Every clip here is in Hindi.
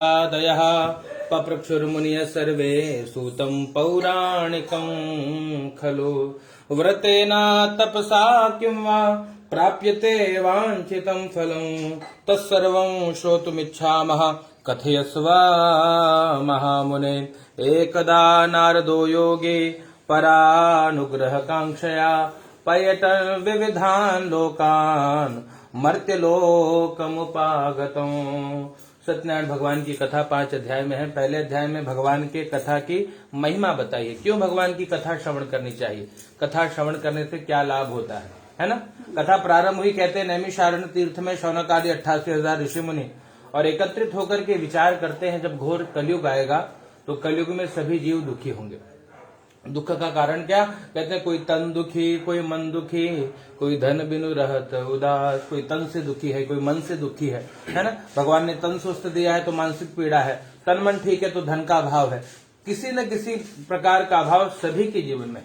आदयः पप्रक्षुर्मुनयः सर्वे सूतं पौराणिकं खलु व्रतेन तपसा किं वा प्राप्यते वाञ्छितं फलं तत्सर्वं श्रोतुमिच्छामः कथयस्व महामुने। एकदा नारदो योगे परानुग्रहकाङ्क्षया पर्यटन विविधान् लोकान् मर्त्यलोकमुपागतम्। सत्यनारायण भगवान की कथा 5 अध्याय में है। पहले अध्याय में भगवान के कथा की महिमा बताइए, क्यों भगवान की कथा श्रवण करनी चाहिए, कथा श्रवण करने से क्या लाभ होता है ना। कथा प्रारंभ हुई, कहते हैं नैमिषारण्य तीर्थ में शौनक आदि 88,000 ऋषि मुनि और एकत्रित होकर के विचार करते हैं, जब घोर कलयुग आएगा तो कलयुग में सभी जीव दुखी होंगे। दुख का कारण क्या, कहते हैं कोई तन दुखी, कोई मन दुखी, कोई धन बिनु रहत उदास, कोई तन से दुखी है, कोई मन से दुखी है ना। भगवान ने तन स्वस्थ दिया है तो मानसिक पीड़ा है, तन मन ठीक है तो धन का अभाव है, किसी न किसी प्रकार का अभाव सभी के जीवन में।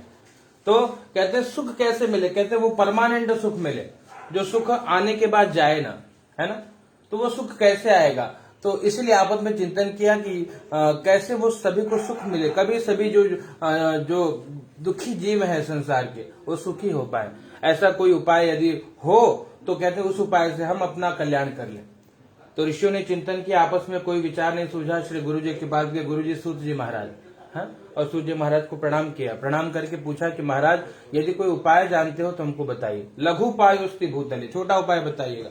तो कहते हैं सुख कैसे मिले, कहते हैं वो परमानेंट सुख मिले, जो सुख आने के बाद जाए ना, है ना। तो वो सुख कैसे आएगा, तो इसलिए आपस में चिंतन किया कि कैसे वो सभी को सुख मिले, कभी सभी जो दुखी जीव है संसार के वो सुखी हो पाए। ऐसा कोई उपाय यदि हो तो कहते हैं उस उपाय से हम अपना कल्याण कर लें। तो ऋषियों ने चिंतन किया, आपस में कोई विचार नहीं सूझा। श्री गुरु जी के पास गए, गुरु जी सूत जी महाराज, हाँ, और सूत जी महाराज को प्रणाम किया। प्रणाम करके पूछा कि महाराज यदि कोई उपाय जानते हो तो हमको बताइए। लघु उपायोस्ति भूतले, छोटा उपाय बताइएगा।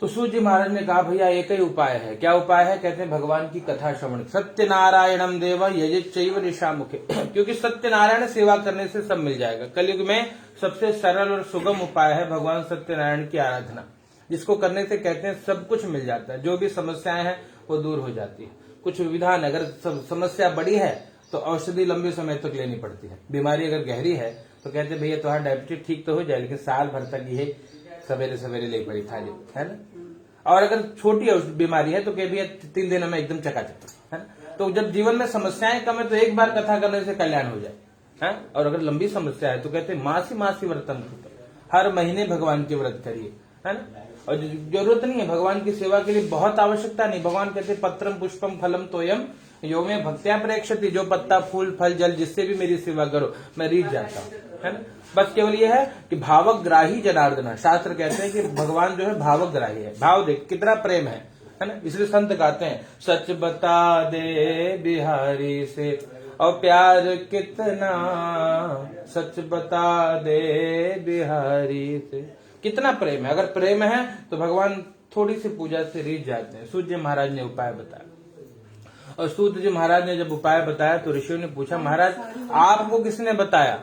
तो सूत जी महाराज ने कहा भैया एक ही उपाय है। क्या उपाय है, कहते हैं भगवान की कथा श्रवण। सत्यनारायणम देव यजिच्चैव ऋषामुखे, क्योंकि सत्यनारायण सेवा करने से सब मिल जाएगा। कलयुग में सबसे सरल और सुगम उपाय है भगवान सत्यनारायण की आराधना, जिसको करने से कहते हैं सब कुछ मिल जाता है, जो भी समस्याएं हैं वो दूर हो जाती है। कुछ विधान, अगर समस्या बड़ी है तो औषधि लंबे समय तक लेनी पड़ती है। बीमारी अगर गहरी है तो कहते भैया तुम्हारा डायबिटीज ठीक तो हो जाए, लेकिन साल भर तक ये सवेरे सवेरे ले पड़ी खा ली, है ना। और अगर छोटी बीमारी है तो कह भैया 3 दिन में एकदम चकाचक, है ना। तो जब जीवन में समस्याएं कम है तो एक बार कथा करने से कल्याण हो जाए, है। और अगर लंबी समस्या है तो कहते मासी मासी व्रतम, हर महीने भगवान के व्रत करिए, है ना। और जरूरत नहीं है भगवान की सेवा के लिए, बहुत आवश्यकता नहीं। भगवान कहते पत्रम पुष्पम फलम तोयम यो में भक्त्या प्रेक्षति, जो पत्ता फूल फल जल जिससे भी मेरी सेवा करो मैं रीझ जाता हूँ, है ना। बस केवल ये है कि भावग्राही जनार्दन, शास्त्र कहते हैं कि भगवान जो है भावग्राही है। भाव देख कितना प्रेम है ना। इसलिए संत गाते हैं सच बता दे बिहारी से और प्यार कितना, सच बता दे बिहारी से, कितना प्रेम है। अगर प्रेम है तो भगवान थोड़ी सी पूजा से रीझ जाते हैं। सूत जी महाराज ने उपाय बताया, और सूत जी महाराज ने जब उपाय बताया तो ऋषियों ने पूछा महाराज आपको किसने बताया,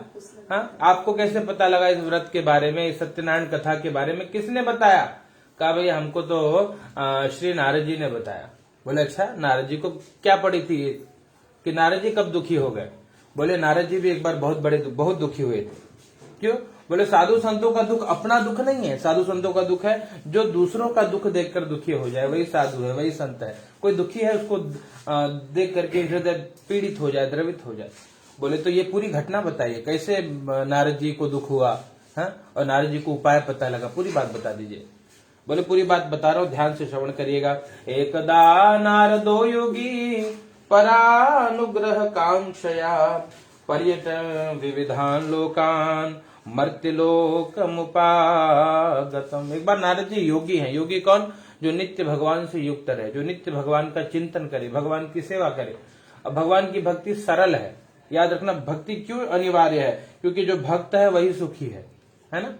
हाँ, आपको कैसे पता लगा इस व्रत के बारे में, इस सत्यनारायण कथा के बारे में किसने बताया। कहा भैया हमको तो श्री नारद जी ने बताया। बोले अच्छा, नारद जी को क्या पड़ी थी कि नारद जी कब दुखी हो गए। बोले नारद जी भी एक बार बहुत दुखी हुए थे। क्यों, बोले साधु संतों का दुख अपना दुख नहीं है, साधु संतों का दुख है जो दूसरों का दुख देखकर दुखी हो जाए, वही साधु है, वही संत है। कोई दुखी है उसको देख करके हृदय पीड़ित हो जाए, द्रवित हो जाए। बोले तो ये पूरी घटना बताइए, कैसे नारद जी को दुख हुआ, है, और नारद जी को उपाय पता लगा, पूरी बात बता दीजिए। बोले पूरी बात बता रहा हूं, ध्यान से श्रवण करिएगा। एकदा नारदो योगी परानुग्रह कांक्षया पर्यटन विविधान लोकान मर्त्यलोकमुपागतम। एक बार नारद जी योगी हैं। योगी कौन, जो नित्य भगवान से युक्त रहे, जो नित्य भगवान का चिंतन करे, भगवान की सेवा करे। अब भगवान की भक्ति सरल है, याद रखना। भक्ति क्यों अनिवार्य है, क्योंकि जो भक्त है वही सुखी है ना।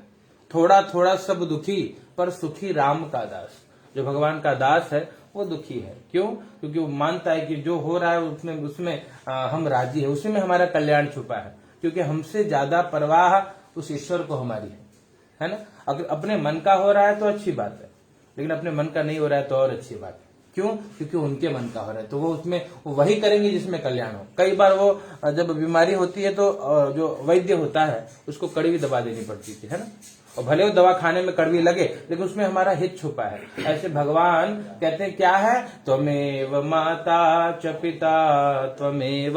थोड़ा थोड़ा सब दुखी पर सुखी राम का दास। जो भगवान का दास है वो दुखी है, क्यों, क्योंकि वो मानता है कि जो हो रहा है उसमें हम राजी है, उसी में हमारा कल्याण छुपा है, क्योंकि हमसे ज्यादा परवाह उस ईश्वर को हमारी है ना। अगर अपने मन का हो रहा है तो अच्छी बात है, लेकिन अपने मन का नहीं हो रहा है तो और अच्छी बात है। क्यों, क्योंकि उनके मन का हो रहा है तो वो उसमें वही करेंगे जिसमें कल्याण हो। कई बार वो जब बीमारी होती है तो जो वैद्य होता है उसको कड़वी दवा देनी पड़ती थी, है ना। और भले वो दवा खाने में कड़वी लगे लेकिन उसमें हमारा हित छुपा है। ऐसे भगवान कहते हैं क्या है, त्वमेव माता च पिता त्वमेव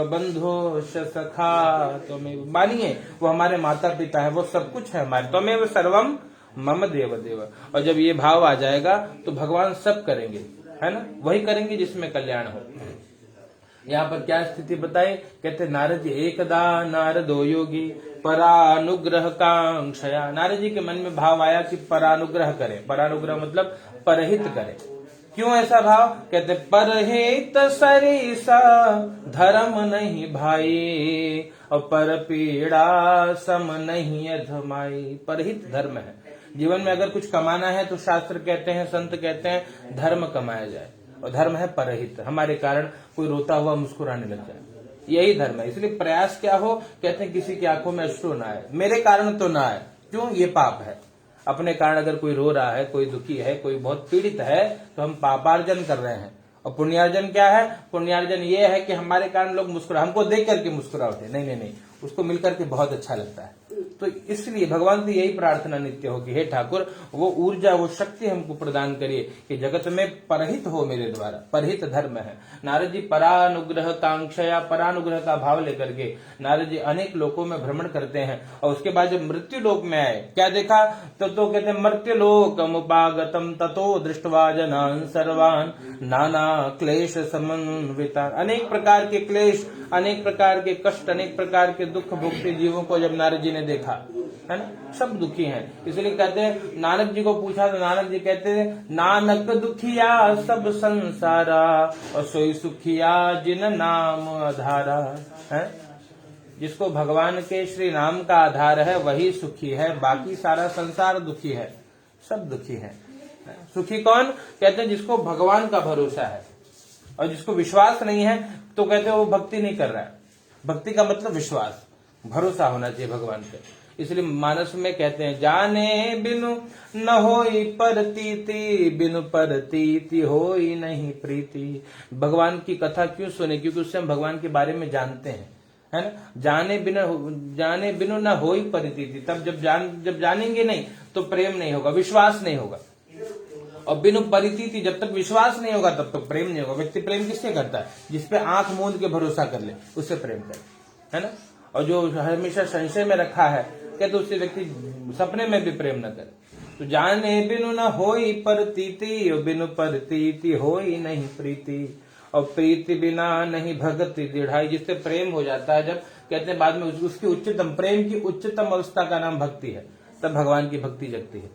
बंधु सखा त्वमेव। मानिए वो हमारे माता पिता है, वो सब कुछ है हमारे। त्वमेव सर्वम मम देव देव। और जब ये भाव आ जाएगा तो भगवान सब करेंगे, है ना, वही करेंगे जिसमें कल्याण हो। यहाँ पर क्या स्थिति बताए, कहते नारद जी एकदा नारदो योगी परानुग्रह कांक्षया। नारद जी के मन में भाव आया कि परानुग्रह करें। परानुग्रह मतलब परहित करें। क्यों ऐसा भाव, कहते परहित सरिसा धर्म नहीं भाई और पर पीड़ा सम नहीं अधमाई। परहित धर्म है, जीवन में अगर कुछ कमाना है तो शास्त्र कहते हैं, संत कहते हैं धर्म कमाया जाए, और धर्म है परहित, हमारे कारण कोई रोता हुआ मुस्कुराने लग जाए, यही धर्म है। इसलिए प्रयास क्या हो, कहते हैं किसी की आंखों में अश्रु ना आए, मेरे कारण तो ना आए, क्यों, ये पाप है। अपने कारण अगर कोई रो रहा है, कोई दुखी है, कोई बहुत पीड़ित है, तो हम पापार्जन कर रहे हैं। और पुण्यार्जन क्या है, पुण्यार्जन ये है कि हमारे कारण लोग मुस्कुरा, हमको देख करके मुस्कुरा उठे, नहीं नहीं नहीं, उसको मिलकर के बहुत अच्छा लगता है। तो इसलिए भगवान से यही प्रार्थना नित्य हो कि हे ठाकुर वो ऊर्जा, वो शक्ति हमको प्रदान करिए कि जगत में परहित हो मेरे द्वारा, परहित धर्म है। नारद जी परानुग्रह कांक्षया, परानुग्रह का भाव लेकर के नारद जी अनेक लोकों में भ्रमण करते हैं। और उसके बाद जब मृत्यु लोक में आए, क्या देखा, तो कहते हैं मृत्यु लोकम उपागतम ततो दृष्टवा जनान सर्वान नाना क्लेश समन्विता। अनेक प्रकार के क्लेश, अनेक प्रकार के कष्ट, अनेक प्रकार के दुख भोगते जीवों को जब नारद जी ने देखा, है ना, सब दुखी हैं। इसलिए कहते हैं, नानक जी को पूछा तो नानक जी कहते हैं नानक दुखिया सब संसारा और सोई सुखिया जिन नाम आधारा। है, जिसको भगवान के श्री नाम का आधार है वही सुखी है, बाकी सारा संसार दुखी है, सब दुखी है। सुखी कौन, कहते हैं जिसको भगवान का भरोसा है। और जिसको विश्वास नहीं है तो कहते हैं वो भक्ति नहीं कर रहा है। भक्ति का मतलब विश्वास, भरोसा होना चाहिए भगवान पे। इसलिए मानस में कहते हैं जाने बिनु न होई परतीति, बिनु परतीति होई नहीं प्रीति। भगवान की कथा क्यों सुने, क्योंकि उससे हम भगवान के बारे में जानते हैं, है ना। जाने बिनु न होई परतीति, तब जब जानेंगे नहीं तो प्रेम नहीं होगा, विश्वास नहीं होगा। और बिनु परितीति, जब तक विश्वास नहीं होगा तब तक प्रेम नहीं होगा। व्यक्ति प्रेम किससे करता है, जिसपे आंख मूंद के भरोसा कर ले, उससे प्रेम करे, है ना। और जो हमेशा संशय में रखा है, कहते उससे व्यक्ति सपने में भी प्रेम न करे। तो जाने बिनु न होई परतीति, और बिनु परतीति होई नहीं प्रीति, और प्रीति बिना नहीं भक्ति दृढ़ाई। जिससे प्रेम हो जाता है, जब कहते हैं बाद में उसकी उच्चतम, प्रेम की उच्चतम अवस्था का नाम भक्ति है, तब भगवान की भक्ति जगती है।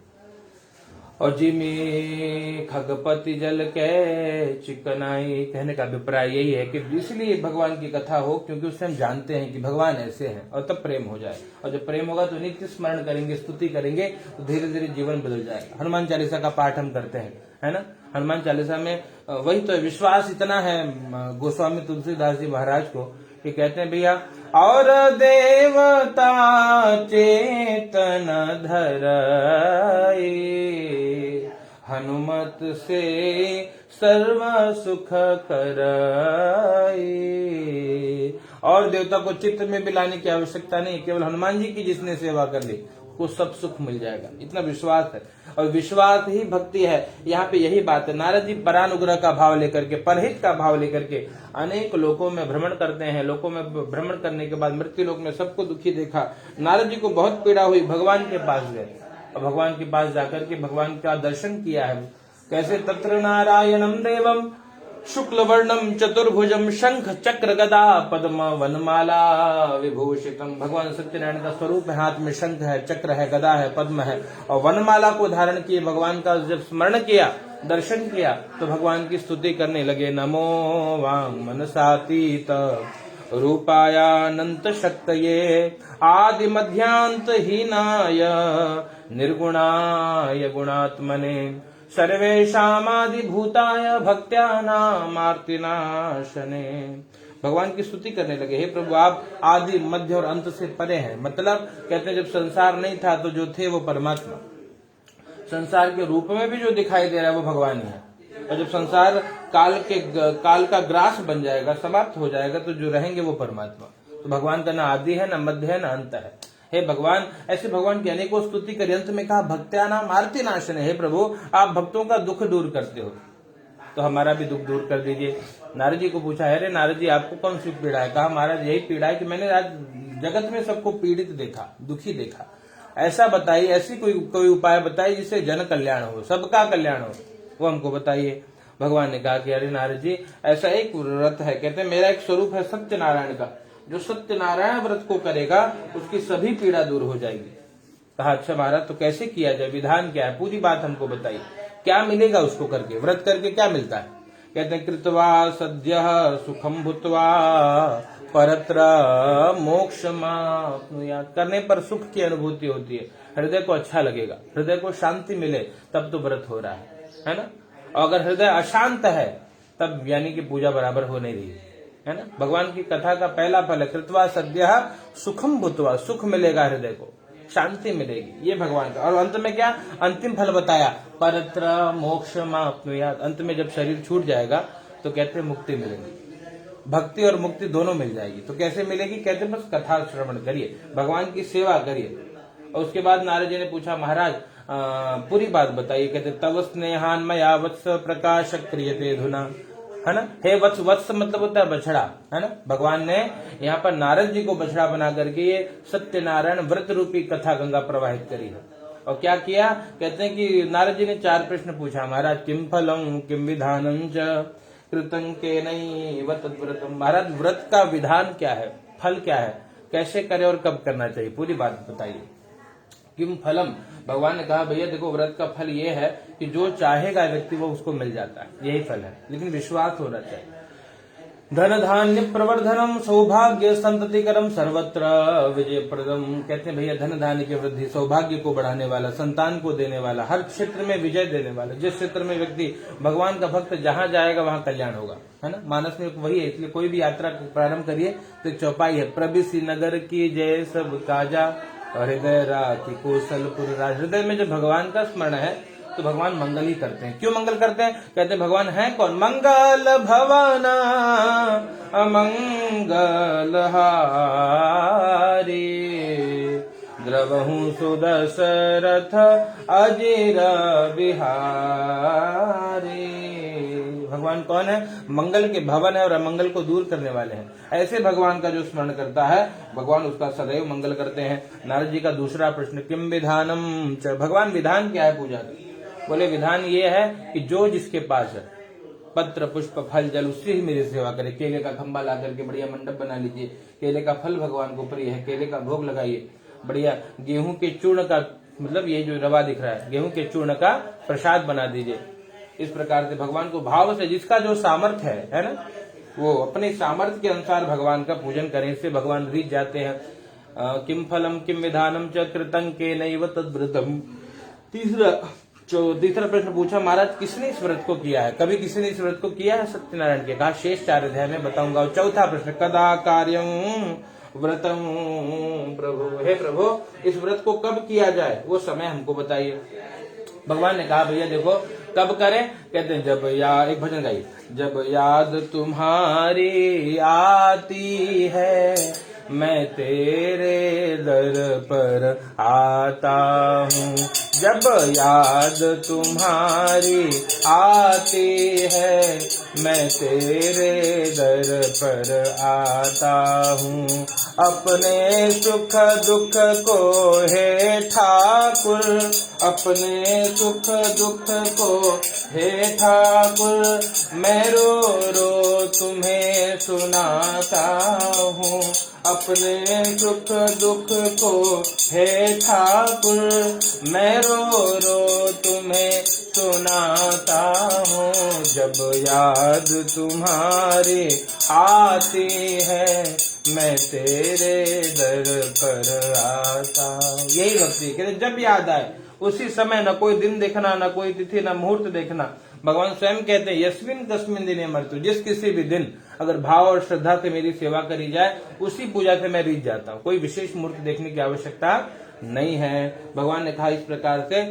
और जिमी खगपति जल के चिकनाई, कहने का अभिप्राय यही है कि इसलिए भगवान की कथा हो, क्योंकि उससे हम जानते हैं कि भगवान ऐसे हैं, और तब प्रेम हो जाए। और जब प्रेम होगा तो नित्य स्मरण करेंगे, स्तुति करेंगे, तो धीरे धीरे जीवन बदल जाएगा। हनुमान चालीसा का पाठ हम करते हैं, है ना। हनुमान चालीसा में वही तो विश्वास इतना है गोस्वामी तुलसीदास जी महाराज को कि कहते हैं भैया, और देवता चेतन धराए, हनुमत से सर्व सुख कराए। और देवता को चित्त में भी लाने की आवश्यकता नहीं, केवल हनुमान जी की जिसने सेवा कर ली को सब सुख मिल जाएगा, इतना विश्वास है। और विश्वास ही भक्ति है। यहाँ पे यही बात है। नारद जी परानुग्रह का भाव लेकर के, परहित का भाव लेकर के अनेक लोकों में भ्रमण करते हैं। लोकों में भ्रमण करने के बाद मृत्यु लोक में सबको दुखी देखा। नारद जी को बहुत पीड़ा हुई, भगवान के पास गए और भगवान के पास जाकर के भगवान का दर्शन किया है। कैसे, तत्र नारायणम देवम शुक्ल वर्णम चतुर्भुजम शंख चक्र गदा पद्म वनमाला विभूषितम। भगवान सत्यनारायण का स्वरूप है, हाथ में शंख है, चक्र है, गदा है, पद्म है, और वनमाला को धारण किए भगवान का जब स्मरण किया, दर्शन किया, तो भगवान की स्तुति करने लगे। नमो वांग मनसातीत रूपायानंत शक्तये आदि मध्यांत हीनाय निर्गुणाय गुणात्मने सर्वेशामादिभूताय भक्त्यानामार्तिनाशने। भगवान की स्तुति करने लगे, हे प्रभु आप आदि मध्य और अंत से परे हैं। मतलब कहते हैं जब संसार नहीं था तो जो थे वो परमात्मा, संसार के रूप में भी जो दिखाई दे रहा है वो भगवान ही है। और जब संसार काल का ग्रास बन जाएगा, समाप्त हो जाएगा, तो जो रहेंगे वो परमात्मा। तो भगवान का ना आदि है, ना मध्य है, ना अंत है। हे भगवान, ऐसे भगवान की अनेकों स्तुति करी। अंत में कहा भक्त्यानाम आरती नाशन, हे प्रभु आप भक्तों का दुख दूर करते हो, तो हमारा भी दुख दूर कर दीजिए। नारद जी को पूछा, अरे नारद जी आपको कौन सी पीड़ा है? कहा महाराज यही पीड़ा है कि मैंने आज जगत में सबको पीड़ित देखा, दुखी देखा, ऐसा बताइए, ऐसी कोई उपाय बताइए जिससे जन कल्याण हो, सबका कल्याण हो, वो हमको बताइए। भगवान ने कहा कि अरे नारद जी, ऐसा एक व्रत है, कहते हैं मेरा एक स्वरूप है सत्यनारायण का, जो सत्यनारायण व्रत को करेगा उसकी सभी पीड़ा दूर हो जाएगी। कहा अच्छा महाराज, तो कैसे किया जाए, विधान क्या है, पूरी बात हमको बताइए, क्या मिलेगा उसको करके, व्रत करके क्या मिलता है। कहते हैं कृत्वा सद्य सुखम भूत्वा परत्र मोक्षमाप्नुयात्, करने पर सुख की अनुभूति होती है, हृदय को अच्छा लगेगा, हृदय को शांति मिले, तब तो व्रत हो रहा है ना। और अगर हृदय अशांत है तब यानी कि पूजा बराबर हो नहीं रही है ना। भगवान की कथा का पहला फल है कृत्वा सद्य सुखम भूत्वा, सुख मिलेगा हृदय को, शांति मिलेगी, ये भगवान का। और अंत में क्या अंतिम फल बताया, परत्र मोक्षमाप्नुयात्, अंत में जब शरीर छूट जाएगा तो कहते हैं मुक्ति मिलेगी, भक्ति और मुक्ति दोनों मिल जाएगी। तो कैसे मिलेगी, कहते हैं बस कथा श्रवण करिए, भगवान की सेवा करिए। और उसके बाद नारद जी ने पूछा महाराज पूरी बात बताइए। कहते तव स्नेहान मया वत्स प्रकाश क्रियते धुना, है ना। हे वत्स, वत्स मतलब होता है बछड़ा, है ना। भगवान ने यहाँ पर नारद जी को बछड़ा बना करके ये सत्यनारायण व्रत रूपी कथा गंगा प्रवाहित करी है। और क्या किया, कहते हैं कि नारद जी ने 4 प्रश्न पूछा, महाराज किम फलम किम विधानम च कृतं केनैव तद्व्रतम, महाराज व्रत का विधान क्या है, फल क्या है, कैसे करे और कब करना चाहिए, पूरी बात बताइए। किम फलम, भगवान ने कहा भैया देखो व्रत का फल ये है कि जो चाहेगा व्यक्ति वो उसको मिल जाता है, यही फल है, लेकिन विश्वास होना चाहिए। धन धान्य प्रवर्धनम सौभाग्य संततिकरम सर्वत्र विजय प्रदम, कहते हैं भैया धन धान्य की वृद्धि, सौभाग्य को बढ़ाने वाला, संतान को देने वाला, हर क्षेत्र में विजय देने वाला। जिस क्षेत्र में व्यक्ति भगवान का भक्त जहां जाएगा वहां कल्याण होगा, है ना। मानस में वही है, इसलिए कोई भी यात्रा प्रारंभ करिए तो एक चौपाई है, प्रभि नगर की जय सब काजा हृदय राखी कौशलपुर राज। हृदय में जब भगवान का स्मरण है तो भगवान मंगल ही करते हैं। क्यों मंगल करते हैं, कहते हैं भगवान है कौन, मंगल भवना अमंगल हारी द्रवहु सुदशरथ अजिर बिहारी। भगवान कौन है, मंगल के भवन है और अमंगल को दूर करने वाले हैं। ऐसे भगवान का जो स्मरण करता है भगवान उसका सदैव मंगल करते हैं। नारद जी का दूसरा प्रश्न किम विधानम च, भगवान विधान क्या है पूजा का। बोले विधान ये है कि जो जिसके पास है पत्र पुष्प फल जल उससे ही मेरी सेवा करे। केले का खंबा ला करके बढ़िया मंडप बना लीजिए, केले का फल भगवान को प्रिय है, केले का भोग लगाइए, बढ़िया गेहूं के चूर्ण का, मतलब ये जो रवा दिख रहा है गेहूं के चूर्ण का प्रसाद बना दीजिए। इस प्रकार से भगवान को भाव से, जिसका जो सामर्थ्य है ना, वो अपने सामर्थ्य के अनुसार भगवान का पूजन करें, इससे भगवान रीझ जाते हैं। किम फलम किम विधानम च कृतं केनैव तद्व्रतम। तीसरा प्रश्न पूछा महाराज किसने इस व्रत को किया है, कभी किसी ने इस व्रत को किया है सत्यनारायण के। कहा शेष 4 अध्याय में बताऊंगा। और चौथा प्रश्न कदा कार्यम व्रतम प्रभु, हे प्रभु इस व्रत को कब किया जाए वो समय हमको बताइए। भगवान ने कहा भैया देखो कब करें, कहते हैं जब एक भजन गाइए, जब याद तुम्हारी आती है मैं तेरे दर पर आता हूँ, जब याद तुम्हारी आती है मैं तेरे दर पर आता हूँ। अपने सुख दुख को हे ठाकुर, अपने सुख दुख को हे ठाकुर मैं रो रो तुम्हें सुनाता हूँ। अपने सुख दुख को हे ठाकुर मैं रो रो तुम्हें सुनाता हूँ। जब याद तुम्हारी आती है मैं तेरे दर पर आता। यही भक्ति कहते जब याद आए उसी समय, न कोई दिन देखना, न कोई तिथि, न मुहूर्त देखना। भगवान स्वयं कहते हैं यस्मिन तस्मिन दिने मृत्यु, जिस किसी भी दिन अगर भाव और श्रद्धा से मेरी सेवा करी जाए उसी पूजा से मैं रीझ जाता हूँ। कोई विशेष मुहूर्त देखने की आवश्यकता नहीं है। भगवान ने कहा इस प्रकार से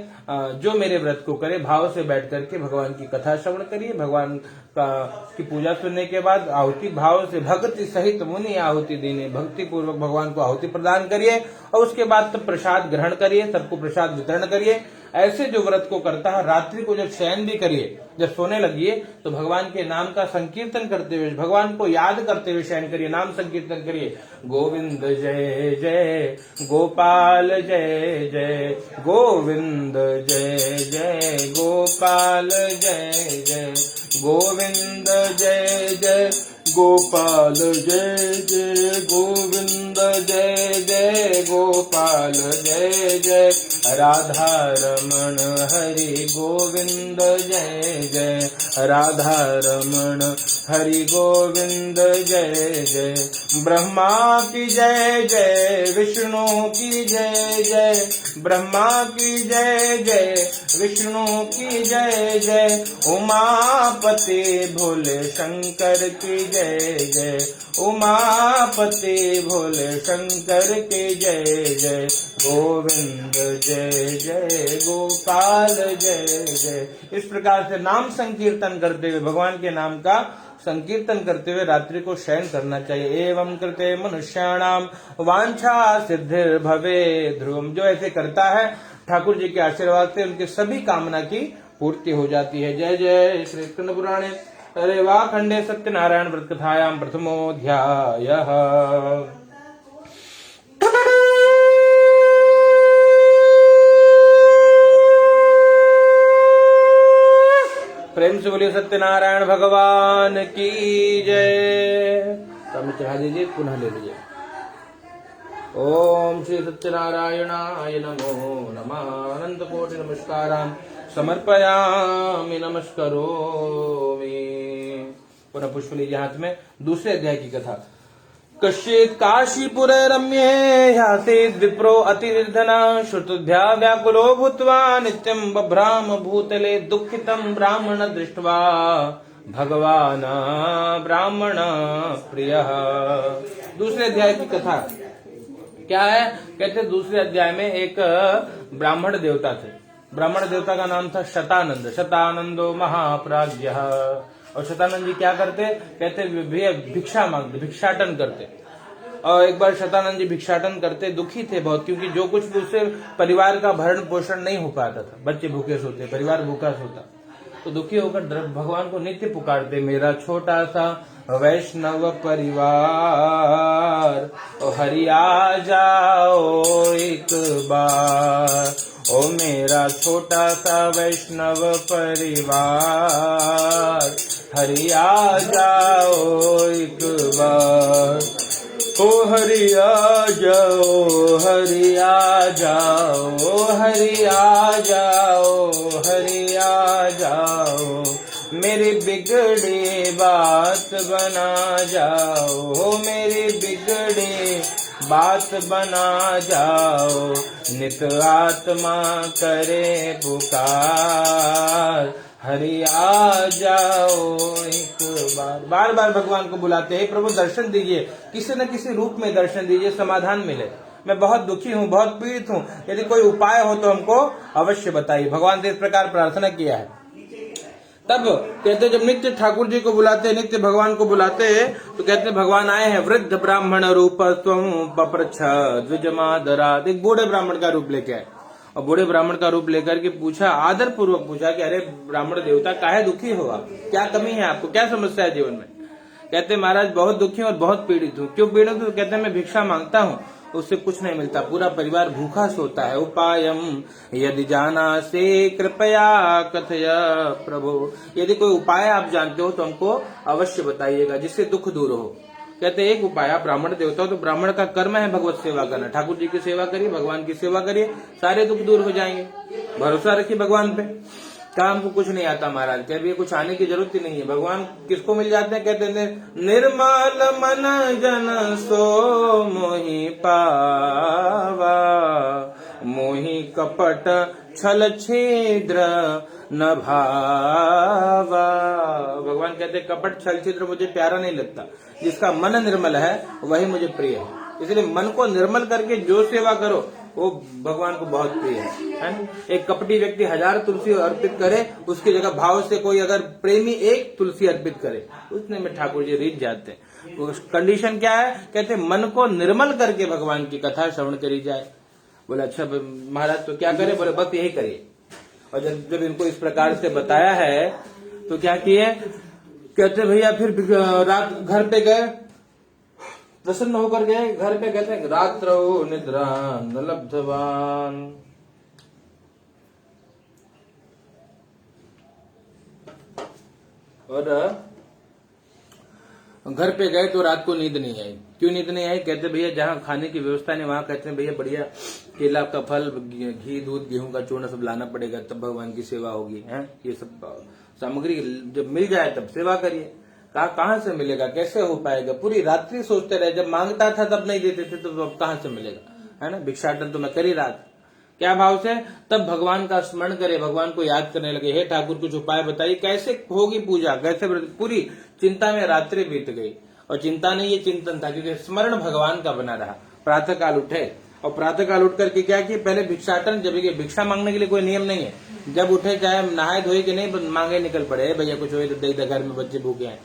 जो मेरे व्रत को करे भाव से बैठ करके भगवान की कथा श्रवण करिए। भगवान की पूजा सुनने के बाद आहुति भाव से भक्ति सहित मुनि आहुति देने, भक्ति पूर्वक भगवान को आहुति प्रदान करिए और उसके बाद तब प्रसाद ग्रहण करिए, सबको प्रसाद वितरण करिए। ऐसे जो व्रत को करता है, रात्रि को जब शयन भी करिए, जब सोने लगिए तो भगवान के नाम का संकीर्तन करते हुए, भगवान को याद करते हुए शयन करिए, नाम संकीर्तन करिए। गोविंद जय जय गोपाल जय जय, गोविंद जय जय गोपाल जय जय, गोविंद जय जय गोपाल जय जय, गोविंद जय जय गोपाल जय जय, राधा रमण हरि गोविंद जय जय, राधा रमण हरि गोविंद जय जय। ब्रह्मा की जय जय, विष्णु की जय जय, ब्रह्मा की जय जय, विष्णु की जय जय, उमापति भोले शंकर की जय जय, उमापति भोले शंकर की जय जय, गोविंद जय जय गोपाल जय जय। इस प्रकार से नाम संकीर्तन करते हुए, भगवान के नाम का संकीर्तन करते हुए रात्रि को शयन करना चाहिए। एवं कृते मनुष्याणाम वांछा सिद्धिर भवे ध्रुवम। जो ऐसे करता है ठाकुर जी के आशीर्वाद से उनकी सभी कामना की पूर्ति हो जाती है। जय जय श्री कृष्ण पुराणे रेवा खंडे सत्यनारायण व्रत कथायाम प्रथमोऽध्यायः। प्रेम से बोलिए सत्यनारायण भगवान की जय। तब चढ़ा दीजिए, पुनः ले लीजिए। ओम श्री सत्यनारायणाय नमो नमः। अनंत कोटि नमस्कारान् समर्पयामि, नमस्करोमि। पुनः पुष्प लीजिए हाथ में। दूसरे अध्याय की कथा। कश्चित् काशीपुरे रम्ये ह्यासीत् विप्रो अतिनिर्धनः, श्रुतुभ्या व्याकुलो भूत्वा नित्यं बभ्राम भूतले, दुःखितं ब्राह्मण दृष्ट्वा भगवान् ब्राह्मण प्रियः। दूसरे अध्याय की कथा क्या है? कहते दूसरे अध्याय में एक ब्राह्मण देवता थे। ब्राह्मण देवता का नाम था शतानंद। शतानंदो महाप्राज्ञः। और शतानंद जी क्या करते? कहते भिक्षा मांगते, भिक्षाटन करते। और एक बार शतानंद जी भिक्षाटन करते, दुखी थे बहुत, क्योंकि जो कुछ भी उससे परिवार का भरण पोषण नहीं हो पाता था। बच्चे भूखे सोते, परिवार भूखा सोता, तो दुखी होकर भगवान को नित्य पुकारते, मेरा छोटा सा वैष्णव परिवार, ओ हरि आ जाओ एक बार, ओ मेरा छोटा सा वैष्णव परिवार, हरि आ जाओ एक बार, ओ हरि आ जाओ, हरि आ जाओ, हरि आ जाओ, हरि आ जाओ, मेरी बिगड़ी बात बना जाओ, मेरी बिगड़ी बात बना जाओ, नित आत्मा करे पुकार, हरि आ जाओ एक बार। बार बार भगवान को बुलाते हैं, प्रभु दर्शन दीजिए, किसी न किसी रूप में दर्शन दीजिए, समाधान मिले। मैं बहुत दुखी हूँ, बहुत पीड़ित हूँ, यदि कोई उपाय हो तो हमको अवश्य बताइए। भगवान से इस प्रकार प्रार्थना किया है। तब कहते जब नित्य ठाकुर जी को बुलाते, नित्य भगवान को बुलाते, तो कहते भगवान आए हैं वृद्ध ब्राह्मण रूप त्वं पप्रच्छ द्विजमादरात्। एक बूढ़े ब्राह्मण का रूप लेके आए, और बूढ़े ब्राह्मण का रूप लेकर के पूछा, आदर पूर्वक पूछा कि अरे ब्राह्मण देवता काहे दुखी हो आप, क्या कमी है आपको, क्या समस्या है जीवन में? कहते महाराज बहुत दुखी हूँ और बहुत पीड़ित हूँ। क्यों पीड़ित हूँ? कहते मैं भिक्षा मांगता हूँ, उससे कुछ नहीं मिलता, पूरा परिवार भूखा सोता है। उपायम यदि जानासि कृपया कथय प्रभु। यदि कोई उपाय आप जानते हो तो हमको अवश्य बताइएगा, जिससे दुख दूर हो। कहते एक उपाय, आप ब्राह्मण देवता हो तो ब्राह्मण का कर्म है भगवत सेवा करना। ठाकुर जी की सेवा करिए, भगवान की सेवा करिए, सारे दुख दूर हो जाएंगे। भरोसा रखिए भगवान पे। क्या हमको कुछ नहीं आता महाराज? कहते कुछ आने की जरूरत ही नहीं है। भगवान किसको मिल जाते हैं? कहते हैं निर्मल मन जन सो मोहि पावा, मोहि कपट छल छिद्र न भावा। भगवान कहते कपट छल छिद्र मुझे प्यारा नहीं लगता, जिसका मन निर्मल है वही मुझे प्रिय है। इसलिए मन को निर्मल करके जो सेवा करो वो भगवान को बहुत प्रिय है। एक कपटी व्यक्ति 1000 तुलसी अर्पित करे, उसकी जगह भाव से कोई अगर प्रेमी एक तुलसी अर्पित करे, उसने में ठाकुर जी रीझ जाते हैं। कंडीशन क्या है? कहते मन को निर्मल करके भगवान की कथा श्रवण करी जाए। बोले अच्छा महाराज तो क्या करे? बोले बस यही करिए, और जब इनको इस प्रकार से बताया है तो क्या किए, कहते भैया फिर रात घर पे गए, प्रसन्न होकर गए, घर पे कहते हैं रात्रो निद्रा न लब्धवान। और घर पे गए तो रात को नींद नहीं आई। क्यों नींद नहीं आई, कहते भैया जहाँ खाने की व्यवस्था नहीं वहां कहते हैं भैया बढ़िया केला का फल, घी, दूध, गेहूं का चूर्ण सब लाना पड़ेगा, तब भगवान की सेवा होगी। है ये सब सामग्री जब मिल जाए तब सेवा करिए। कहाँ से मिलेगा, कैसे हो पाएगा, पूरी रात्रि सोचते रहे, जब मांगता था तब नहीं देते थे, तो अब कहाँ से मिलेगा, है ना। भिक्षाटन तो मैं कर ही रहा था, क्या भाव से, तब भगवान का स्मरण करे, भगवान को याद करने लगे, हे ठाकुर कुछ उपाय बताइए, कैसे होगी पूजा, कैसे, पूरी चिंता में रात्रि बीत गई। और चिंता नहीं, ये चिंतन था, क्योंकि स्मरण भगवान का बना रहा। प्रातः काल उठे और प्रातः काल उठ करके क्या किए, पहले भिक्षाटन, जब भिक्षा मांगने के लिए कोई नियम नहीं है, जब उठे चाहे नहाए धोए कि नहीं, मांगे निकल पड़े, भैया कुछ हो तो दे दे, घर में बच्चे भूखे हैं।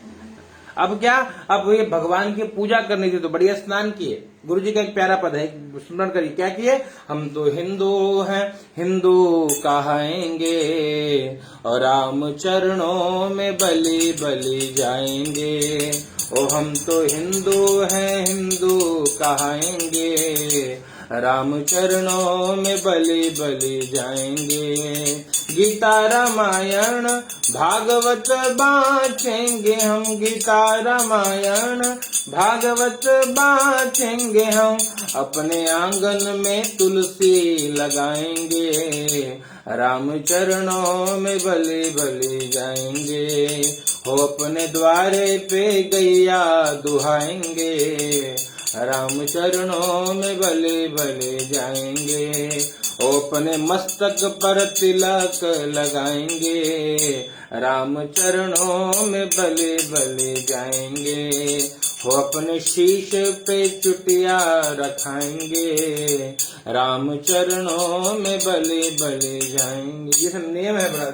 अब क्या, अब ये भगवान की पूजा करनी थी तो बढ़िया स्नान किए। गुरु जी का एक प्यारा पद है, स्मरण करिए, क्या किए, हम तो हिंदू हैं, हिंदू कहाएंगे, और राम चरणों में बलि बलि जाएंगे। ओ हम तो हिंदू हैं, हिंदू कहाएंगे, राम चरणों में बलि बलि जाएंगे। गीता रामायण भागवत बाँचेंगे हम, गीता रामायण भागवत बाँचेंगे हम, अपने आंगन में तुलसी लगाएंगे, राम चरणों में बलि बलि जाएंगे। हो अपने द्वारे पे गैया दुहाएंगे, राम चरणों में बलि बलि जाएंगे। ओ अपने मस्तक पर तिलक लगाएंगे, राम चरणों में बलि बलि जाएंगे। हो अपने शीश पे चुटिया रखाएंगे, राम चरणों में बलि बलि जाएंगे। ये सब नियम है, बड़ा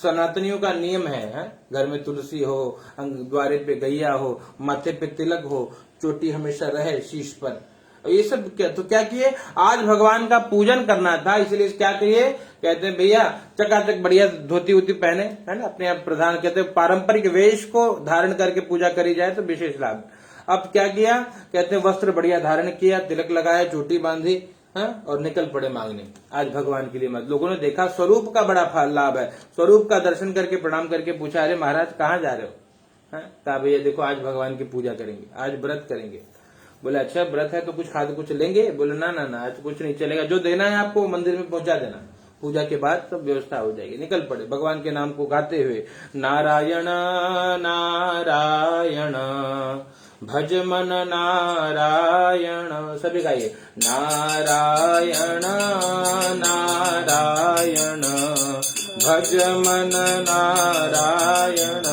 सनातनियों का नियम है। घर में तुलसी हो, द्वारे पे गैया हो, माथे पे तिलक हो, चोटी हमेशा रहे शीश पर। ये सब क्या, तो क्या किए, आज भगवान का पूजन करना था, इसलिए क्या करिए, कहते हैं भैया चकाचक बढ़िया धोती वोती पहने, है ना, अपने आप प्रधान, कहते हैं पारंपरिक वेश को धारण करके पूजा करी जाए तो विशेष लाभ। अब क्या किया, कहते हैं वस्त्र बढ़िया धारण किया, तिलक लगाया, चोटी बांधी, और निकल पड़े मांगने आज भगवान के लिए। मत लोगों ने देखा स्वरूप का बड़ा लाभ है, स्वरूप का दर्शन करके प्रणाम करके पूछा, अरे महाराज कहाँ जा रहे हो, कहा भैया देखो आज भगवान की पूजा करेंगे, आज व्रत करेंगे। बोले अच्छा व्रत है तो कुछ खाद कुछ लेंगे, बोले ना ना ना आज कुछ नहीं चलेगा, जो देना है आपको मंदिर में पहुंचा देना, पूजा के बाद सब व्यवस्था हो जाएगी। निकल पड़े भगवान के नाम को गाते हुए, नारायण नारायण भज मन नारायण, सभी गाइए, नारायण नारायण भज मन नारायण,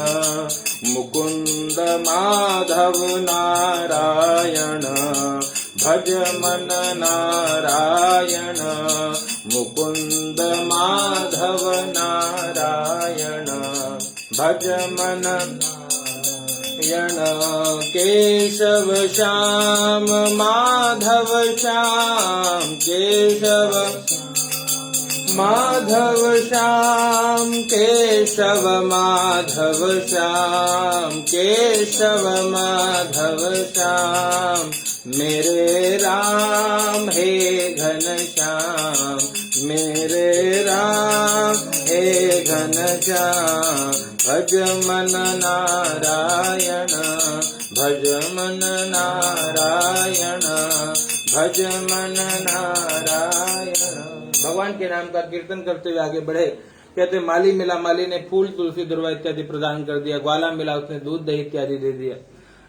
मुकुंद माधव नारायण भज मन नारायण, मुकुंद माधव नारायण भज मन केशव श्याम माधव श्याम, केशव माधव श्याम, केशव माधव श्याम, केशव माधव श्याम, मेरे राम हे घनश्याम, मेरे राम हे घनश्याम, भज मन नारायण, भज मन नारायण, भज मन नारायण। भगवान के नाम का कीर्तन करते हुए आगे बढ़े। कहते माली मिला, माली ने फूल तुलसी दुर्वा इत्यादि प्रदान कर दिया, ग्वाला मिला उसने दूध दही इत्यादि दे दिया,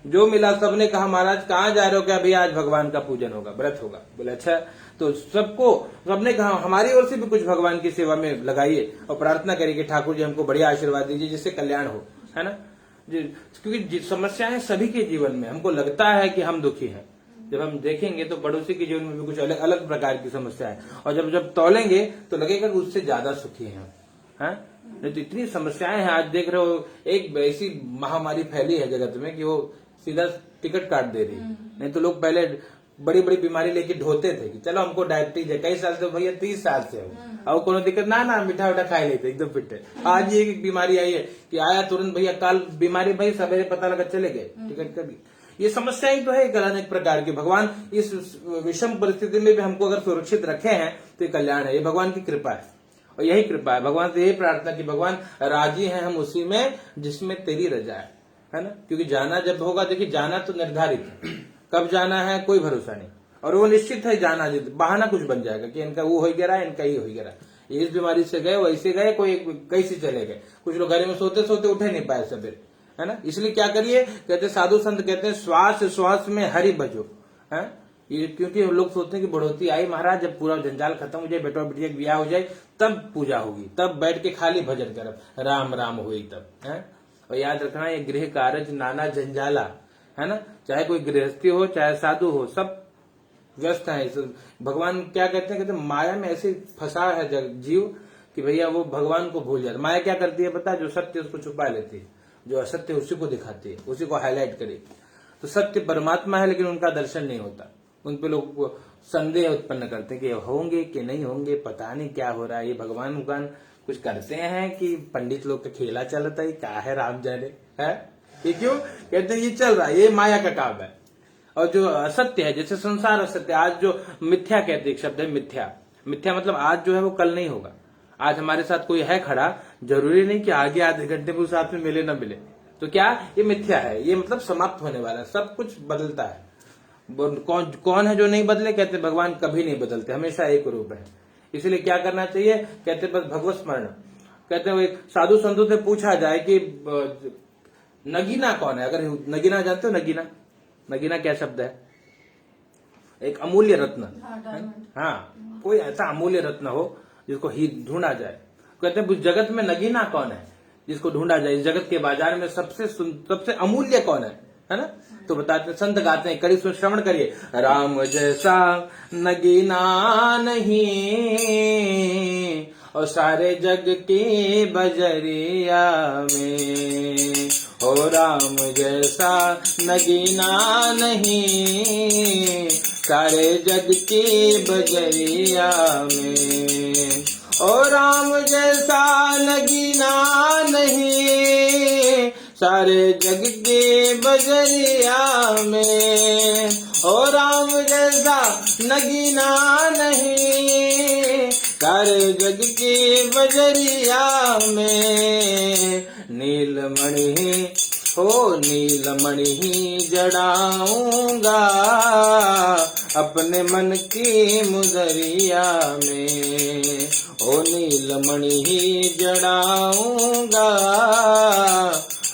जो मिला सबने कहा महाराज कहाँ जा रहे हो, क्या भैया आज भगवान का पूजन होगा, व्रत होगा। बोले अच्छा, तो सबने कहा हमारी ओर से भी कुछ भगवान की सेवा में लगाइए और प्रार्थना करिए कि ठाकुर जी हमको बढ़िया आशीर्वाद दीजिए जिससे कल्याण हो, है ना। क्योंकि समस्याएं सभी के जीवन में, हमको लगता है कि हम दुखी हैं, जब हम देखेंगे तो पड़ोसी के जीवन में भी कुछ अलग अलग प्रकार की समस्या है, और जब तौलेंगे तो लगेगा कि उससे ज्यादा सुखी हैं। नहीं तो इतनी समस्याएं हैं। आज देख रहे हो एक ऐसी महामारी फैली है जगत में कि वो सीधा टिकट काट दे रही है। नहीं तो लोग पहले बड़ी बड़ी बीमारी लेके ढोते थे कि चलो हमको डायबिटीज है, कई साल से भैया 30 साल से हो, अब कोनो दिक्कत ना मीठा उठा खा लेते एकदम फिट है। आज ये एक बीमारी आई है कि आया तुरंत भैया काल बीमारी भाई सवेरे पता लगा चले गए टिकट कभी। ये समस्याएं तो है अनेक प्रकार की। भगवान इस विषम परिस्थिति में भी हमको अगर सुरक्षित रखे हैं तो ये कल्याण है, ये भगवान की कृपा है। और यही कृपा है, भगवान से यही प्रार्थना कि भगवान राजी हैं हम उसी में जिसमें तेरी रजा है ना। क्योंकि जाना जब होगा, देखिए जाना तो निर्धारित है, कब जाना है कोई भरोसा नहीं, और वो निश्चित है जाना। बहाना कुछ बन जाएगा कि इनका वो हो गया, इनका ही हो गया, ये इस बीमारी से गए वैसे गए, कोई कैसे चले गए। कुछ लोग घर में सोते सोते उठे नहीं पाए सवेरे, है ना। इसलिए क्या करिए, कहते साधु संत कहते हैं श्वास श्वास में हरि भजो, है। ये क्योंकि लोग सोचते हैं कि बढ़ोती आई महाराज, जब पूरा जंजाल खत्म हो जाए, बेटा बेटिया का ब्याह हो जाए, तब पूजा होगी, तब बैठ के खाली भजन करब, राम राम हुई तब, है। और याद रखना ये गृह कार्य नाना जंजाला, है ना। चाहे कोई गृहस्थी हो चाहे साधु हो, सब व्यस्त है। भगवान क्या कहते हैं, कहते माया में ऐसे फंसा है जीव कि भैया वो भगवान को भूल जाता। माया क्या करती है पता है, जो सत्य उसको छुपा लेती है, जो असत्य उसी को दिखाती है, उसी को हाईलाइट करे। तो सत्य परमात्मा है लेकिन उनका दर्शन नहीं होता, उन पे लोग संदेह उत्पन्न करते हैं कि होंगे कि नहीं होंगे, पता नहीं क्या हो रहा है। ये भगवान कुछ करते हैं कि पंडित लोग का खेला चलता है, क्या है राम जाने, है ये क्यों कहते हैं ये चल रहा है, ये माया का काम है। और जो असत्य है, जैसे संसार असत्य, आज जो मिथ्या कहते एक शब्द है मिथ्या, मिथ्या मतलब आज जो है वो कल नहीं होगा। आज हमारे साथ कोई है खड़ा, जरूरी नहीं कि आगे आधे घंटे में उस साथ में मिले ना मिले, तो क्या ये मिथ्या है, ये मतलब समाप्त होने वाला है, सब कुछ बदलता है। कौन है जो नहीं बदले, कहते भगवान कभी नहीं बदलते, हमेशा एक रूप है। इसलिए क्या करना चाहिए, कहते बस भगवत स्मरण। कहते हैं एक साधु संतों से पूछा जाए कि नगीना कौन है, अगर नगीना जानते हो, नगीना क्या शब्द है, एक अमूल्य रत्न, हाँ कोई ऐसा अमूल्य रत्न हो जिसको ही ढूंढा जाए। कहते हैं जगत में नगीना कौन है जिसको ढूंढा जाए, इस जगत के बाजार में सबसे अमूल्य कौन है ना। तो बताते संत गाते हैं, कड़ी श्रवण करिए, राम जैसा नगीना नहीं और सारे जग के बजरिया में, हो राम जैसा नगीना नहीं सारे जग के बजरिया में, ओ राम जैसा नगीना नहीं सारे जग के बजरिया में, ओ राम जैसा नगीना नहीं सारे जग के बजरिया में। नीलमणि हो नीलमणि जड़ाऊंगा अपने मन की मुदरिया में, ओ नीलमणि जड़ाऊंगा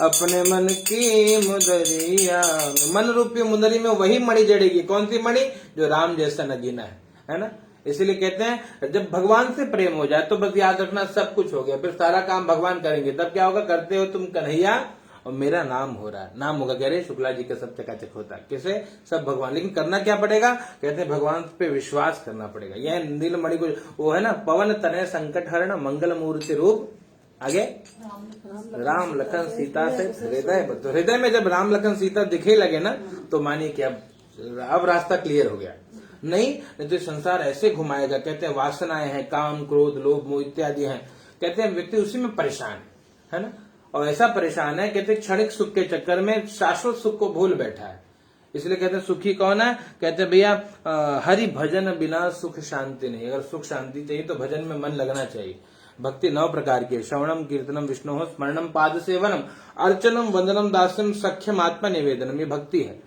अपने मन की मुदरिया में। मन रूपी मुदरी में वही मणि जड़ेगी, कौन सी मणि, जो राम जैसा नगीना है ना। इसलिए कहते हैं जब भगवान से प्रेम हो जाए तो बस याद रखना सब कुछ हो गया, फिर सारा काम भगवान करेंगे। तब क्या होगा, करते हो तुम कन्हैया और मेरा नाम हो रहा है, नाम होगा कह रहे शुक्ला जी का सब चकाचक होता है, किसे, सब भगवान। लेकिन करना क्या पड़ेगा, कहते हैं भगवान पे विश्वास करना पड़ेगा। यह नीलमणि को वो है ना, पवन तनय संकट हरण मंगल मूर्ति रूप, आगे राम लखन सीता से हृदय, तो हृदय में जब राम लखन सीता दिखे लगे ना, तो मानिए कि अब रास्ता क्लियर हो गया। नहीं तो संसार ऐसे घुमाएगा। कहते हैं वासनाएं हैं, काम क्रोध लोभ मोह इत्यादि हैं, कहते हैं व्यक्ति उसी में परेशान है ना। और ऐसा परेशान है, कहते हैं क्षणिक सुख के चक्कर में शाश्वत सुख को भूल बैठा है। इसलिए कहते हैं सुखी कौन है, कहते हैं भैया हरि भजन बिना सुख शांति नहीं। अगर सुख शांति चाहिए तो भजन में मन लगना चाहिए। भक्ति 9 प्रकार की है, श्रवणम कीर्तनम विष्णु स्मरणम पाद सेवनम अर्चनम वंदनम दास्यम सख्यम आत्मा निवेदनम, ये भक्ति है।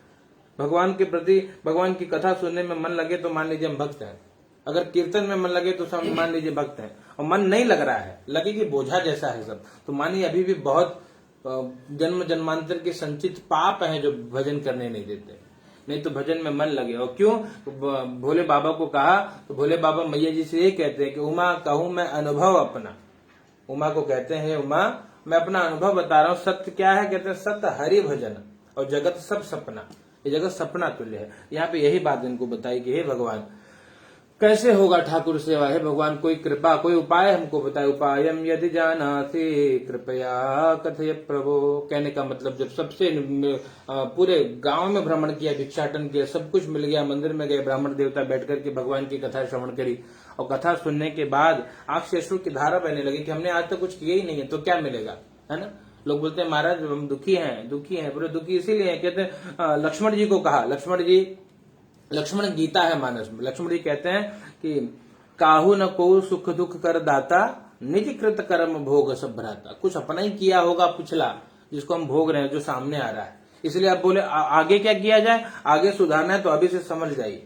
भगवान के प्रति, भगवान की कथा सुनने में मन लगे तो मान लीजिए हम भक्त हैं, अगर कीर्तन में मन लगे तो सब मान लीजिए भक्त हैं। और मन नहीं लग रहा है, लगे कि बोझा जैसा है सब, तो मानिए अभी भी बहुत जन्म जन्मांतर के संचित पाप हैं जो भजन करने नहीं देते। नहीं तो भजन में मन लगे। और क्यों, भोले बाबा को कहा तो भोले बाबा मैया जी से ये कहते हैं कि उमा कहूं मैं अनुभव अपना, उमा को कहते हैं उमा मैं अपना अनुभव बता रहा हूँ। सत्य क्या है, कहते हैं सत्य हरि भजन और जगत सब सपना, ये जगत सपना तुल्य है। यहाँ पे यही बात इनको बताई कि हे भगवान कैसे होगा ठाकुर सेवा? है भगवान कोई कृपा, कोई उपाय हमको बताए। उपायम यदि जानासि कृपया कथय प्रभो। कहने का मतलब जब सबसे पूरे गांव में भ्रमण किया, भिक्षाटन किया, सब कुछ मिल गया, मंदिर में गए, ब्राह्मण देवता बैठ करके भगवान की कथा श्रवण करी, और कथा सुनने के बाद आंख से अश्रु की धारा बहने लगी कि हमने आज तक कुछ किया ही नहीं है, तो क्या मिलेगा, है ना। लोग बोलते हैं महाराज हम दुखी हैं, पूरे दुखी इसीलिए हैं। कहते हैं लक्ष्मण जी को कहा, लक्ष्मण गीता है मानस में, लक्ष्मण जी कहते हैं कि काहू न को सुख दुख कर दाता, निज कृत कर्म भोग सब भ्राता। कुछ अपना ही किया होगा पिछला जिसको हम भोग रहे हैं, जो सामने आ रहा है। इसलिए आप बोले आगे क्या किया जाए, आगे सुधारना है तो अभी से समझ जाइए,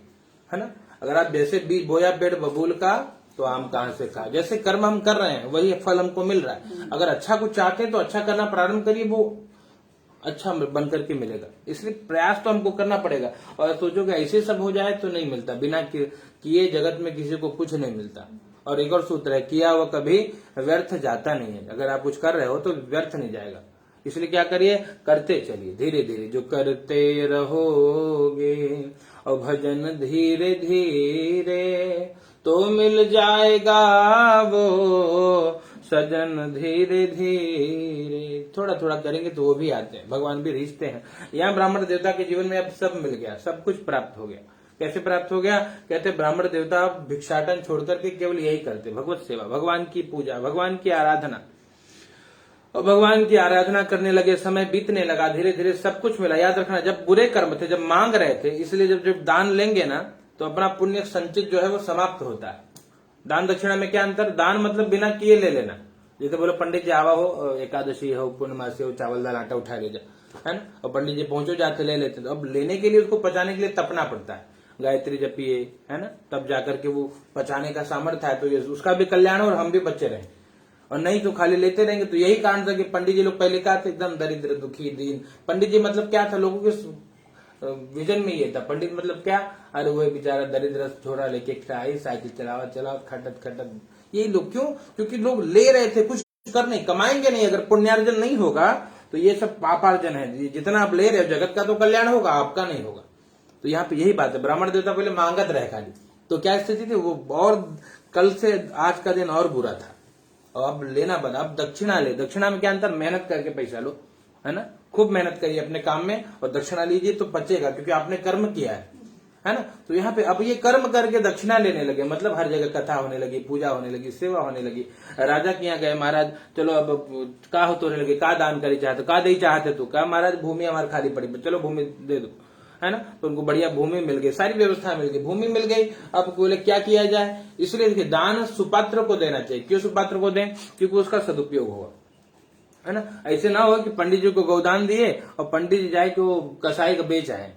है ना। अगर आप जैसे बीज बोया पेड़ बबूल का, तो आम कहां से खा। जैसे कर्म हम कर रहे हैं वही फल हमको मिल रहा है। अगर अच्छा कुछ चाहते हैं तो अच्छा करना प्रारंभ करिए, वो अच्छा बन करके मिलेगा। इसलिए प्रयास तो हमको करना पड़ेगा। और सोचो कि ऐसे सब हो जाए तो नहीं मिलता, बिना किए जगत में किसी को कुछ नहीं मिलता। और एक और सूत्र है, किया हुआ कभी व्यर्थ जाता नहीं है। अगर आप कुछ कर रहे हो तो व्यर्थ नहीं जाएगा। इसलिए क्या करिए, करते चलिए धीरे धीरे, जो करते रहोगे और भजन धीरे धीरे, तो मिल जाएगा वो सजन धीरे धीरे। थोड़ा थोड़ा करेंगे तो वो भी आते हैं, भगवान भी रिश्ते हैं। यहाँ ब्राह्मण देवता के जीवन में अब सब मिल गया, सब कुछ प्राप्त हो गया। कैसे प्राप्त हो गया? कहते ब्राह्मण देवता भिक्षाटन छोड़ करके केवल यही करते, भगवत सेवा, भगवान की पूजा, भगवान की आराधना। और भगवान की आराधना करने लगे, समय बीतने लगा, धीरे धीरे सब कुछ मिला। याद रखना, जब बुरे कर्म थे, जब मांग रहे थे, इसलिए जब दान लेंगे ना तो अपना पुण्य संचित जो है वो समाप्त होता है। दान दक्षिणा में क्या अंतर? दान मतलब बिना किए ले लेना। जैसे बोलो पंडित जी आवा हो, एकादशी हो, पूर्णमासी हो, चावल दाल आटा उठा ले जा, है ना। और पंडित जी पहुंचो जाते ले लेते। तो अब लेने के लिए उसको पचाने के लिए तपना पड़ता है, गायत्री जपिए, है ना, तब जाकर के वो पचाने का सामर्थ्य है। तो ये उसका भी कल्याण हो और हम भी बचे रहे। और नहीं तो खाली लेते रहेंगे। तो यही कारण था कि पंडित जी लोग पहले कहा थे एकदम दरिद्र दुखी दीन। पंडित जी मतलब क्या था, लोगों के विजन में ये था। पंडित मतलब क्या, अरे वो बेचारा दरिद्र छोरा लेके साइकिल चलावा खटत खटत। यही लोग क्यों? क्योंकि लोग ले रहे थे, कुछ कर नहीं, कमाएंगे नहीं। अगर पुण्यार्जन नहीं होगा तो ये सब पापार्जन है। जितना आप ले रहे हो जगत का तो कल्याण होगा, आपका नहीं होगा। तो यहाँ पे यही बात है। ब्राह्मण देवता पहले मांगत रहे खाली, तो क्या स्थिति थी वो, और कल से आज का दिन और बुरा था। और अब लेना बना, अब दक्षिणा ले। दक्षिणा में क्या अंतर? मेहनत करके पैसा लो, है ना। खूब मेहनत करिए अपने काम में और दक्षिणा लीजिए तो बचेगा, क्योंकि आपने कर्म किया है ना। तो यहाँ पे अब ये कर्म करके दक्षिणा लेने लगे, मतलब हर जगह कथा होने लगी, पूजा होने लगी, सेवा होने लगी। राजा के यहाँ गए, महाराज चलो अब का हो तो लगे, का दान करी चाहते, का दे चाहते तू, का महाराज भूमि हमारी खाली पड़ी, चलो भूमि दे दो, है ना। तो उनको बढ़िया भूमि मिल गई, सारी व्यवस्था मिल गई, भूमि मिल गई। अब बोले क्या किया जाए? इसलिए देखिए दान सुपात्र को देना चाहिए। क्यों सुपात्र को दें? क्योंकि उसका सदुपयोग होगा, है ना। ऐसे ना हो कि पंडित जी को गौदान दिए और पंडित जी जाए कि वो कसाई का बेच आए,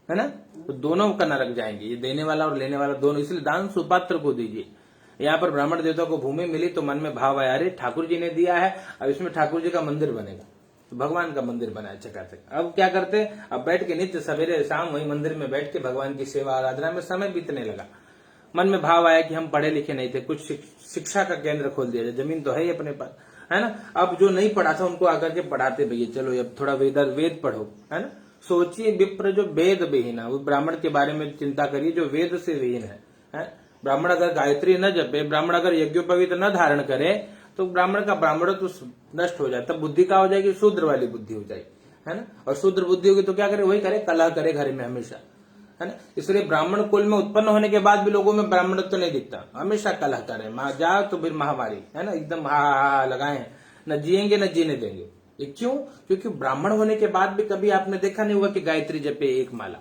है ना, तो दोनों का नरक जाएंगे, ये देने वाला और लेने वाला दोनों। इसलिए दान सुपात्र को दीजिए। यहाँ पर ब्राह्मण देवता को भूमि मिली तो मन में भाव आया, अरे ठाकुर जी ने दिया है, अब इसमें ठाकुर जी का मंदिर बनेगा। तो भगवान का मंदिर बना चकाचक। अब क्या करते? अब बैठ के नित्य सवेरे शाम वही मंदिर में बैठ के भगवान की सेवा आराधना में समय बीतने लगा। मन में भाव आया कि हम पढ़े लिखे नहीं थे, कुछ शिक्षा का केंद्र खोल दिया जाए, जमीन तो है ही अपने पास, है ना। अब जो नहीं पढ़ा था उनको आकर के पढ़ाते, भैया चलो अब थोड़ा वेद पढ़ो, है ना। सोचिए विप्र जो वेद विहीन है, वो ब्राह्मण के बारे में चिंता करिए जो वेद से विहीन है। ब्राह्मण अगर गायत्री न जपे, ब्राह्मण अगर यज्ञोपवीत न धारण करे, तो ब्राह्मण का ब्राह्मणत्व नष्ट हो जाए। तब बुद्धि का हो जाएगी, शूद्र वाली बुद्धि हो जाएगी, है ना। और शूद्र बुद्धि होगी तो क्या करे? वही करे, कलह करे घर में हमेशा, है ना। इसलिए ब्राह्मण कुल में उत्पन्न होने के बाद भी लोगों में ब्राह्मणत्व तो नहीं दिखता, हमेशा कलह करे, जाओ तो फिर महामारी, है ना, एकदम हा लगाए हैं, न जिएंगे न जीने देंगे। ये क्यों? क्योंकि ब्राह्मण होने के बाद भी कभी आपने देखा नहीं होगा कि गायत्री जपे एक माला।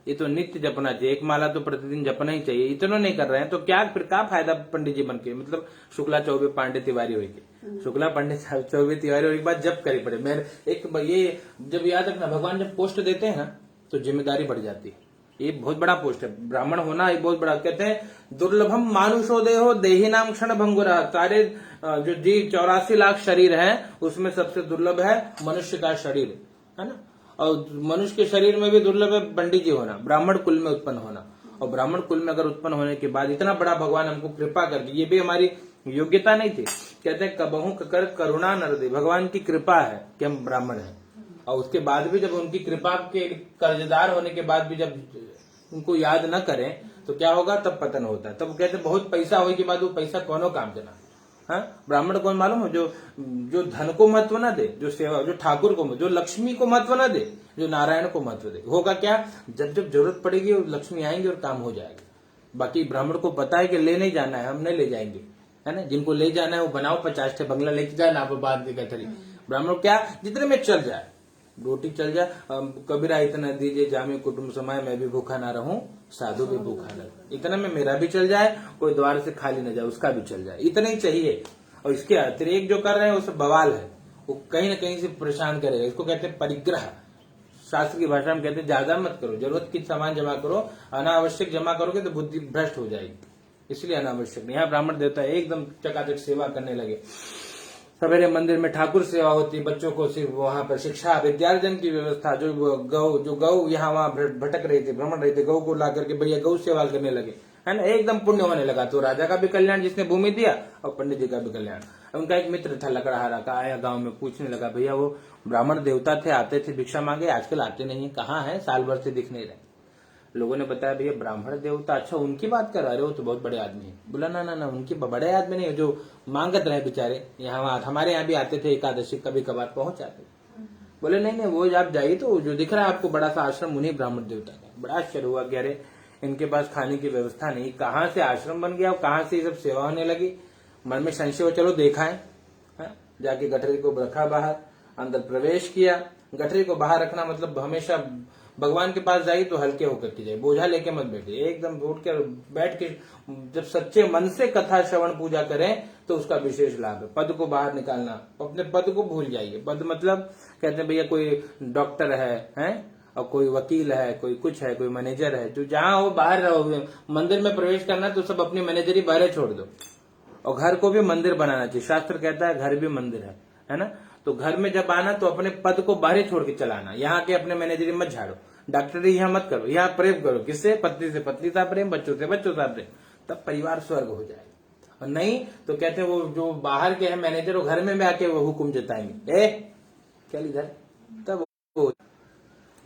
ये तो नित्य जपना चाहिए, एक माला तो प्रतिदिन जपना ही चाहिए। इतना नहीं कर रहे हैं तो क्या फिर क्या फायदा पंडित जी बन के? मतलब शुक्ला चौबे पांडे तिवारी होगी, शुक्ला पांडे चौबे तिवारी और एक बात जप करी पड़े। मैं एक ये जब याद रखना, भगवान जब पोस्ट देते हैं ना तो जिम्मेदारी बढ़ जाती है। ये बहुत बड़ा पोस्ट है, ब्राह्मण होना एक बहुत बड़ा। कहते हैं दुर्लभम मानुषो देहो देही नाम क्षण भंगुरा। सारे जो जी 84 लाख शरीर है उसमें सबसे दुर्लभ है मनुष्य का शरीर, है ना। और मनुष्य के शरीर में भी दुर्लभ है पंडित जी होना, ब्राह्मण कुल में उत्पन्न होना। और ब्राह्मण कुल में अगर उत्पन्न होने के बाद इतना बड़ा भगवान हमको कृपा कर दी, ये भी हमारी योग्यता नहीं थी। कहते हैं कबहू कर करुणा नर दे, भगवान की कृपा है कि हम ब्राह्मण हैं। और उसके बाद भी जब उनकी कृपा के कर्जदार होने के बाद भी जब उनको याद न करें तो क्या होगा, तब पतन होता है। तब कहते बहुत पैसा होने के बाद वो पैसा कोनो काम देना। हाँ, ब्राह्मण कौन मालूम है? जो जो धन को महत्व ना दे, जो सेवा, जो ठाकुर को, जो लक्ष्मी को महत्व ना दे, जो नारायण को महत्व दे। होगा क्या, जब जब जरूरत पड़ेगी वो लक्ष्मी आएंगे और काम हो जाएगा। बाकी ब्राह्मण को पता है कि ले नहीं जाना है, हम नहीं ले जाएंगे, है ना। जिनको ले जाना है वो बनाओ 50 बंगला लेके जाना, आप बाद में कहते ब्राह्मण क्या, जितने में चल जाए, रोटी चल जाए। कबीरा इतना दीजिए जामे कुटुंब समय, मैं भी भूखा ना रहूं, साधु भी भूखा न रहे। इतना में मेरा भी चल जाए, कोई द्वार से खाली न जाए, उसका भी चल जाए, इतना ही चाहिए। और इसके अतिरिक्त जो कर रहे हैं वो सब बवाल है, वो कहीं ना कहीं से परेशान करेगा। इसको कहते हैं परिग्रह। शास्त्र की भाषा में कहते हैं ज्यादा मत करो, जरूरत की सामान जमा करो, अनावश्यक जमा करोगे तो बुद्धि भ्रष्ट हो जाएगी, इसलिए अनावश्यक नहीं। यहाँ ब्राह्मण देवता एकदम चकाचक सेवा करने लगे। सवेरे मंदिर में ठाकुर सेवा होती, बच्चों को सिर्फ वहां पर शिक्षा विद्यार्जन की व्यवस्था। जो गौ यहाँ वहां भटक रहे थे, भ्रमण रहे थे, गौ को ला करके भैया गौ सेवा करने लगे, है ना, एकदम पुण्य होने लगा। तो राजा का भी कल्याण जिसने भूमि दिया, और पंडित जी का भी कल्याण। उनका एक मित्र था लकड़हारा का, आया गांव में, पूछने लगा भैया वो ब्राह्मण देवता थे, आते थे भिक्षा मांगे, आजकल आते नहीं, कहाँ है, साल भर से दिख नहीं रहे। लोगों ने बताया भैया ब्राह्मण देवता, अच्छा उनकी बात कर रहे हो, तो बहुत बड़े आदमी है। बोला ना ना ना, उनके बड़े आदमी नहीं, जो मांगत रहे बेचारे, यहाँ हमारे यहाँ भी आते थे, एकादशी कभी कभार पहुंच जाते। बोले नहीं नहीं, वो आप जाइए तो जो दिख रहा है आपको बड़ा सा आश्रम, उन्हीं ब्राह्मण देवता का। बड़ा आश्चर्य हुआ कि अरे इनके पास खाने की व्यवस्था नहीं, कहाँ से आश्रम बन गया और कहाँ से ये सब सेवा होने लगी। मन में संशय हो, चलो देखा है। जाके गठरी को रखा बाहर, अंदर प्रवेश किया। गठरी को बाहर रखना मतलब हमेशा भगवान के पास जाइए तो हल्के होकर के जाइए, बोझा लेके मत बैठिए, एकदम उठ कर बैठ के जब सच्चे मन से कथा श्रवण पूजा करें तो उसका विशेष लाभ है। पद को बाहर निकालना, अपने पद को भूल जाइए। पद मतलब कहते हैं भैया कोई डॉक्टर है और कोई वकील है, कोई कुछ है, कोई मैनेजर है, जो जहां हो बाहर रहो। मंदिर में प्रवेश करना तो सब अपनी मैनेजरी बाहर छोड़ दो, और घर को भी मंदिर बनाना चाहिए। शास्त्र कहता है घर भी मंदिर है ना। तो घर में जब आना तो अपने पद को बाहर छोड़ के चलाना, यहाँ के अपने मैनेजरी मत झाड़ो, डॉक्टरी यहाँ मत करो, यहाँ प्रेम करो। किससे? पत्नी से पत्नी सा प्रेम, बच्चों से बच्चों सा प्रेम, तब परिवार स्वर्ग हो जाएगा। और नहीं तो कहते हैं वो जो बाहर के हैं मैनेजर, वो घर में भी आके वो हुक्म जताएंगे, चल इधर, तब वो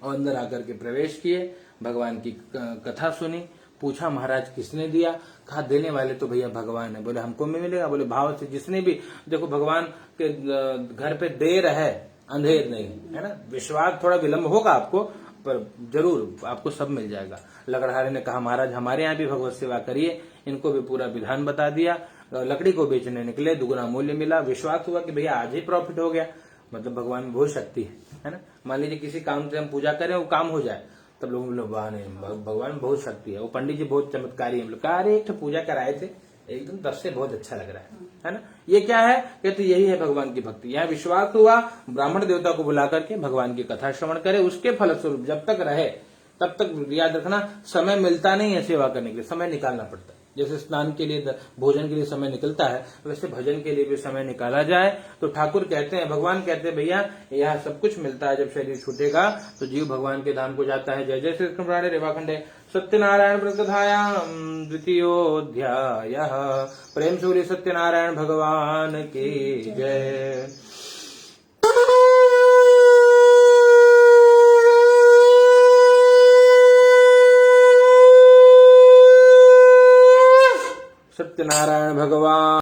अंदर आकर के प्रवेश किए, भगवान की कथा सुनी। पूछा महाराज किसने दिया? कहा देने वाले तो भैया भगवान है। बोले हमको भी मिलेगा? बोले भाव से जिसने भी, देखो भगवान के घर पे देर है अंधेर नहीं, है ना। विश्वास थोड़ा विलंब होगा आपको, पर जरूर आपको सब मिल जाएगा। लकड़हारे ने कहा महाराज हमारे यहाँ भी भगवत सेवा करिए। इनको भी पूरा विधान बता दिया। लकड़ी को बेचने निकले, दुगुना मूल्य मिला। विश्वास हुआ कि भैया आज ही प्रॉफिट हो गया। मतलब भगवान में बहुत शक्ति है ना। मान लीजिए किसी काम से हम पूजा करें, वो काम हो जाए, तब लोग भगवान में बहुत शक्ति है। वो पंडित जी बहुत चमत्कारी है। कहा अरे एक पूजा कराए थे एकदम, तब से बहुत अच्छा लग रहा है ना। ये क्या है? कहते यही है भगवान की भक्ति। यहाँ विश्वास हुआ, ब्राह्मण देवता को बुला करके भगवान की कथा श्रवण करे। उसके फलस्वरूप जब तक रहे तब तक याद रखना, समय मिलता नहीं है सेवा करने के लिए, समय निकालना पड़ता है। जैसे स्नान के लिए, भोजन के लिए समय निकलता है, वैसे भजन के लिए भी समय निकाला जाए। तो ठाकुर कहते हैं, भगवान कहते हैं भैया यहाँ सब कुछ मिलता है। जब शरीर छूटेगा तो जीव भगवान के धाम को जाता है। जय जय श्री कृष्ण पुराणे रेवाखंडे सत्यनारायण व्रतकथायां द्वितीयोऽध्याय। प्रेम सूर्य सत्यनारायण भगवान की जय। सत्यनारायण भगवान।